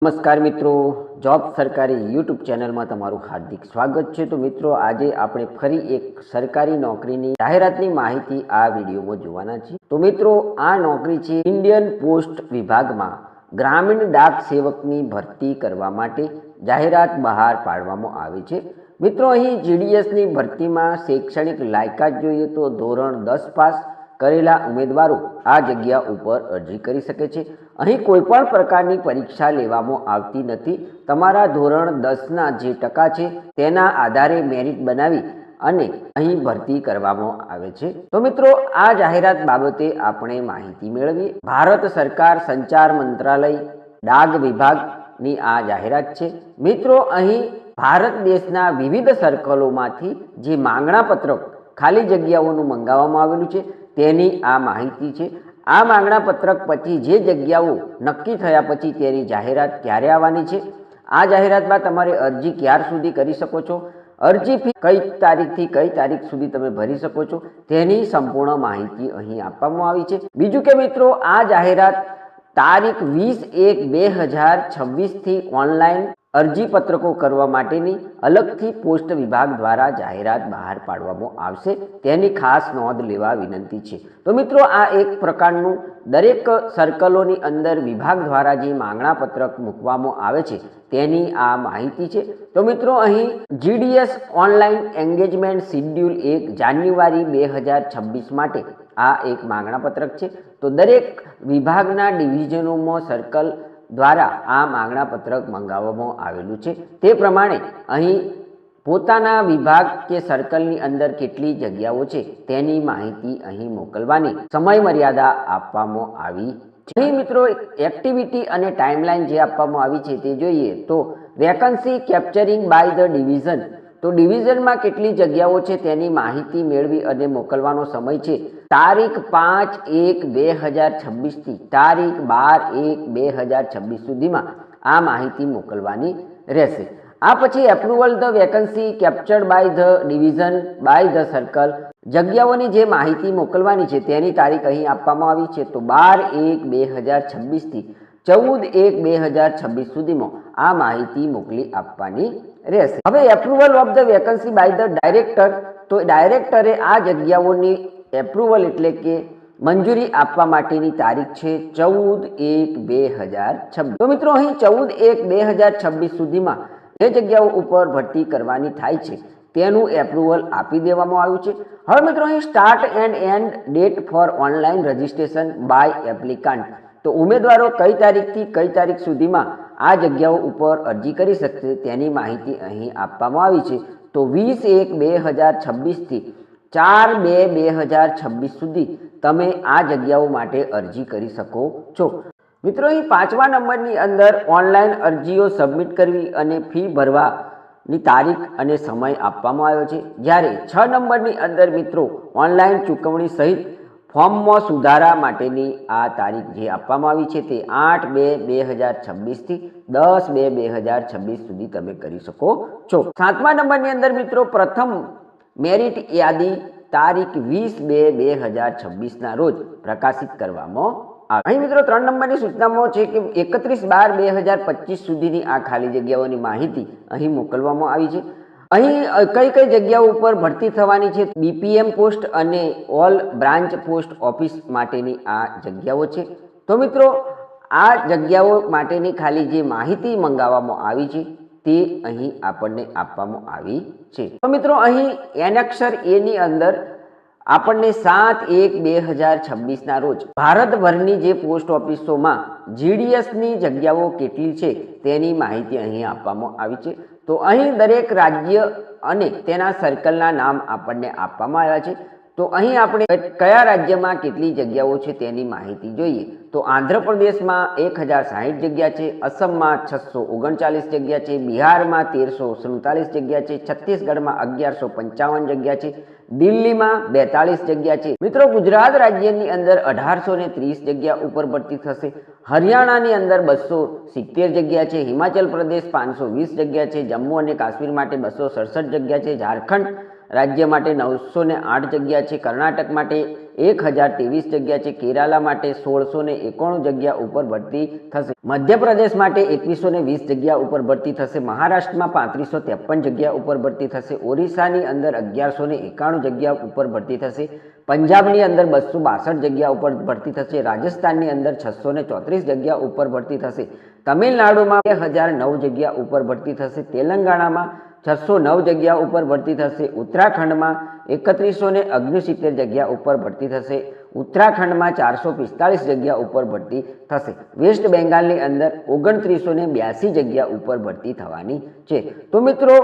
નમસ્કાર મિત્રો, જોબ સરકારી યુટ્યુબ ચેનલમાં તમારું હાર્દિક સ્વાગત છે। તો મિત્રો, આજે આપણે ફરી એક સરકારી નોકરીની જાહેરાતની માહિતી આ વિડીયોમાં જોવાના છીએ। તો મિત્રો, આ નોકરી છે ઇન્ડિયન પોસ્ટ વિભાગમાં ગ્રામીણ ડાક સેવકની ભરતી કરવા માટે જાહેરાત બહાર પાડવામાં આવી છે। મિત્રો, અહીં જીડીએસની ભરતીમાં શૈક્ષણિક લાયકાત જોઈએ તો ધોરણ 10 પાસ કરેલા ઉમેદવારો આ જગ્યા ઉપર અરજી કરી શકે છે। અહીં કોઈ પણ પ્રકારની પરીક્ષા લેવામાં આવતી નથી। તમારા ધોરણ 10ના જે ટકા છે તેના આધારે મેરિટ બનાવી અને અહીં ભરતી કરવામાં આવે છે। તો મિત્રો, આ જાહેરાત બાબતે આપણે માહિતી મેળવીએ। ભારત સરકાર સંચાર મંત્રાલય ડાક વિભાગની આ જાહેરાત છે। મિત્રો, અહીં ભારત દેશના વિવિધ સર્કલોમાંથી જે માંગણા પત્રક ખાલી જગ્યાઓનું મંગાવવામાં આવેલું છે તેની આ માહિતી છે। આ માંગણા પત્રક પછી જે જગ્યાઓ નક્કી થયા પછી તેની જાહેરાત ક્યારે આવવાની છે, આ જાહેરાતમાં તમારે અરજી ક્યાર સુધી કરી શકો છો, અરજી ફી કઈ તારીખથી કઈ તારીખ સુધી તમે ભરી શકો છો, તેની સંપૂર્ણ માહિતી અહીં આપવામાં આવી છે। બીજું કે મિત્રો, આ જાહેરાત તારીખ 20/1/2026થી ઓનલાઈન અરજી પત્રકો કરવા માટેની અલગથી પોસ્ટ વિભાગ દ્વારા જાહેરાત બહાર પાડવામાં આવશે, તેની ખાસ નોંધ લેવા વિનંતી છે। તો મિત્રો, આ એક પ્રકારનું દરેક સર્કલોની અંદર વિભાગ દ્વારા જે માંગણા પત્રક મૂકવામાં આવે છે તેની આ માહિતી છે। તો મિત્રો, અહીં જીડીએસ ઓનલાઈન એન્ગેજમેન્ટ શિડ્યુલ 1 જાન્યુઆરી 2026 માટે આ એક માંગણા પત્રક છે। તો દરેક વિભાગના ડિવિઝનોમાં સર્કલ દ્વારા આ માંગણા પત્રક મંગાવવામાં આવેલું છે। તે પ્રમાણે અહીં પોતાના વિભાગ કે સર્કલની અંદર કેટલી જગ્યાઓ છે તેની માહિતી અહીં મોકલવાની સમય મર્યાદા આપવામાં આવી છે। અહીં મિત્રો, એક્ટિવિટી અને ટાઈમલાઈન જે આપવામાં આવી છે તે જોઈએ તો vacancy capturing by the division, તો ડિવિઝનમાં કેટલી જગ્યાઓ છે તેની માહિતી મેળવી અને મોકલવાનો સમય છે તારીખ 5/1/2026 થી તારીખ 12/1/2026 સુધીમાં આ માહિતી મોકલવાની રહેશે। આ પછી approval the vacancy captured by the division by the circle, જગ્યાઓની જે માહિતી મોકલવાની છે તેની તારીખ અહીં આપવામાં આવી છે। તો 12/1/2026 થી 14/1/2026 સુધીમાં આ માહિતી મોકલી આપવાની રહેશે। હવે approval of the vacancy by the director, તો ડાયરેક્ટરે આ જગ્યાઓની એપ્રુવલ એટલે કે મંજૂરી આપવા માટેની તારીખ છે 14/1/2026। તો મિત્રો, અહીં 14/1/2026 સુધીમાં જે જગ્યાઓ ઉપર ભરતી કરવાની થાય છે તેનું એપ્રુવલ આપી દેવામાં આવ્યું છે। હવે મિત્રો, અહીં start and end date for online registration by applicant, તો ઉમેદવારો કઈ તારીખથી કઈ તારીખ સુધીમાં આ જગ્યાઓ ઉપર અરજી કરી શકશે તેની માહિતી અહીં આપવામાં આવી છે। તો 20/1/2026 થી 4/2/2026 સુધી તમે આ જગ્યાઓ માટે અરજી કરી શકો છો। મિત્રો, અહીં 5મા નંબરની અંદર ઓનલાઈન અરજીઓ સબમિટ કરવી અને ફી ભરવાની તારીખ અને સમય આપવામાં આવ્યો છે। જ્યારે 6 નંબરની અંદર મિત્રો ઓનલાઈન ચૂકવણી સહિત ફોર્મમાં સુધારા માટેની આ તારીખ જે આપવામાં આવી છે તે 8/2/2026 થી 10/2/2026 સુધી તમે કરી શકો છો। 7મા નંબરની અંદર મિત્રો પ્રથમ મેરિટ યાદી તારીખ 20/2/2026ના રોજ પ્રકાશિત કરવામાં આવે। અહીં મિત્રો 3 નંબરની સૂચનામાં છે કે 31/12/2025 સુધીની આ ખાલી જગ્યાઓની માહિતી અહીં મોકલવામાં આવી છે। અહીં કઈ કઈ જગ્યાઓ ઉપર ભરતી થવાની છે, બીપીએમ પોસ્ટ અને ઓલ બ્રાન્ચ પોસ્ટ ઓફિસ માટેની આ જગ્યાઓ છે। તો મિત્રો, આ જગ્યાઓ માટેની ખાલી જે માહિતી મંગાવવામાં આવી છે તે અહીં આપણને આપવામાં આવી છે। તો મિત્રો, અહીં એનેક્સર એ ની અંદર આપણને 7/1/2026ના રોજ ભારતભરની જે પોસ્ટ ઓફિસોમાં જીડીએસની જગ્યાઓ કેટલી છે તેની માહિતી અહીં આપવામાં આવી છે। તો અહીં દરેક રાજ્ય અને તેના સર્કલના નામ આપણને આપવામાં આવ્યા છે। તો અહીં આપણે કયા રાજ્યમાં કેટલી જગ્યાઓ છે તેની માહિતી જોઈએ તો આંધ્રપ્રદેશમાં 1060 જગ્યા છે, અસમમાં 639 જગ્યા છે, બિહારમાં 1347 જગ્યા છે, છત્તીસગઢમાં 1155 જગ્યા છે, દિલ્હીમાં 42 જગ્યા છે। મિત્રો, ગુજરાત રાજ્યની અંદર 1830 જગ્યા ઉપર ભરતી થશે, હરિયાણાની અંદર 270 જગ્યા છે, હિમાચલ પ્રદેશ 520 જગ્યા છે, જમ્મુ અને કાશ્મીર માટે 267 જગ્યા છે, ઝારખંડ રાજ્ય માટે 908 જગ્યા છે, કર્ણાટક માટે 1023 જગ્યા છે. કેરાલા માટે 1691 જગ્યા ઉપર ભરતી થશે. મધ્યપ્રદેશ માટે 2120 જગ્યા ઉપર ભરતી થશે. મહારાષ્ટ્રમાં 3553 જગ્યા ઉપર ભરતી થશે. ઓરિસ્સાની અંદર 1191 જગ્યા ઉપર ભરતી થશે. પંજાબની અંદર 262 જગ્યા ઉપર ભરતી થશે. રાજસ્થાનની અંદર 634 જગ્યા ઉપર ભરતી થશે. તમિલનાડુમાં 2009 જગ્યા ઉપર ભરતી થશે. તેલંગાણામાં 609 જગ્યા ઉપર ભરતી થશે. ઉત્તરાખંડમાં 3169 જગ્યા ઉપર ભરતી થશે. ઉત્તરાખંડમાં 445 જગ્યા ઉપર ભરતી થશે. વેસ્ટ બેંગાલની અંદર 2982 જગ્યા ઉપર ભરતી થવાની છે. તો મિત્રો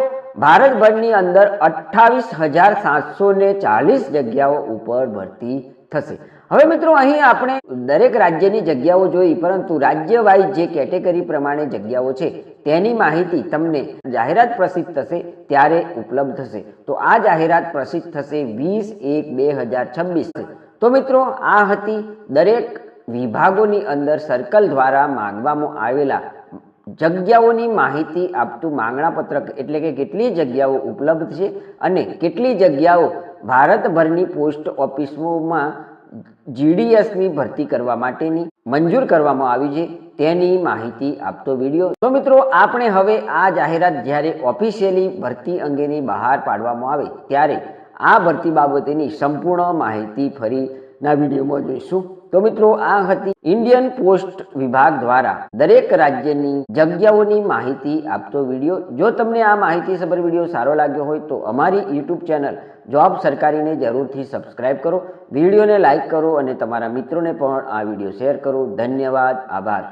ભારતભરની અંદર 28,740 જગ્યાઓ ઉપર ભરતી થશે. હવે મિત્રો અહીં આપણે દરેક રાજ્યની જગ્યાઓ જોઈ, પરંતુ રાજ્ય વાઇઝ જે કેટેગરી પ્રમાણે જગ્યાઓ છે તેની માહિતી તમને જાહેરાત પ્રસિદ્ધ થશે ત્યારે ઉપલબ્ધ થશે. તો આ જાહેરાત પ્રસિદ્ધ થશે 20/1/2026. તો મિત્રો આ હતી દરેક વિભાગોની અંદર સર્કલ દ્વારા માંગવામાં આવેલા જગ્યાઓની માહિતી આપતું માંગણા પત્રક, એટલે કે કેટલી જગ્યાઓ ઉપલબ્ધ છે અને કેટલી જગ્યાઓ ભારતભરની પોસ્ટ ઓફિસોમાં GDSની ભરતી કરવા માટેની મંજૂર કરવામાં આવી છે તેની માહિતી આપતો વિડીયો. તો મિત્રો આપણે હવે આ જાહેરાત જ્યારે ઓફિશિયલી ભરતી અંગેની બહાર પાડવામાં આવે ત્યારે આ ભરતી બાબતેની સંપૂર્ણ માહિતી ફરીના વિડીયોમાં જોઈશું. તો મિત્રો આ હતી ઇન્ડિયન પોસ્ટ વિભાગ દ્વારા દરેક રાજ્યની જગ્યાઓની માહિતી આપતો વિડીયો. જો તમને આ માહિતીસભર વિડીયો સારો લાગ્યો હોય તો અમારી યુટ્યુબ ચેનલ જોબ સરકારીને જરૂરથી સબસ્ક્રાઇબ કરો, વિડીયોને લાઇક કરો અને તમારા મિત્રોને પણ આ વિડીયો શેર કરો. ધન્યવાદ, આભાર.